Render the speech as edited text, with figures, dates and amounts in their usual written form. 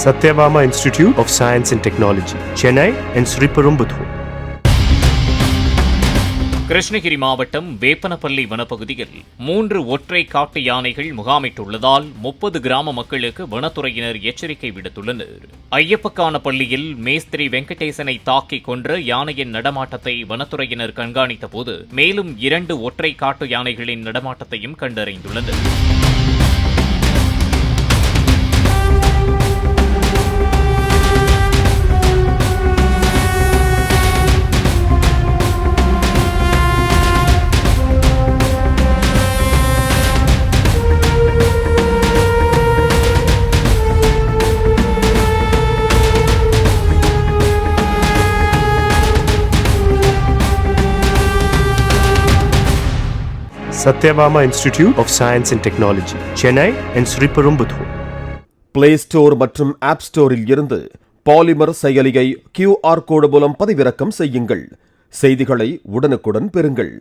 Satyabama Institute of Science and Technology, Chennai and Sriperumbudur. Krishnagiri மாவட்டம் வேப்பனப்பள்ளி வனப்பகுதியில் 3 ஒற்றை காட்டு யானைகள் முகாமிட்டுள்ளதால் 30 கிராம மக்களுக்கு வனத்துறையினர் எச்சரிக்கை விடுத்துள்ளனர். ஐயப்பக்கான பள்ளியில் மேஸ்திரி வெங்கடேசனை தாக்கி கொன்ற யானையின் நடமாட்டத்தை வனத்துறையினர் கண்காணித்த போது மேலும் 2 ஒற்றை காட்டு யானைகளின் நடமாட்டத்தையும் கண்டறிந்துள்ளனர். Satyabama Institute of Science and Technology, Chennai and Sriperumbudur. Play Store மற்றும் App Storeல் இருந்து பாலிமர் செயலியை QR கோடு மூலம் பதிவிறக்கம் செய்யுங்கள். செய்திகளை உடனுக்குடன் பெறுங்கள்.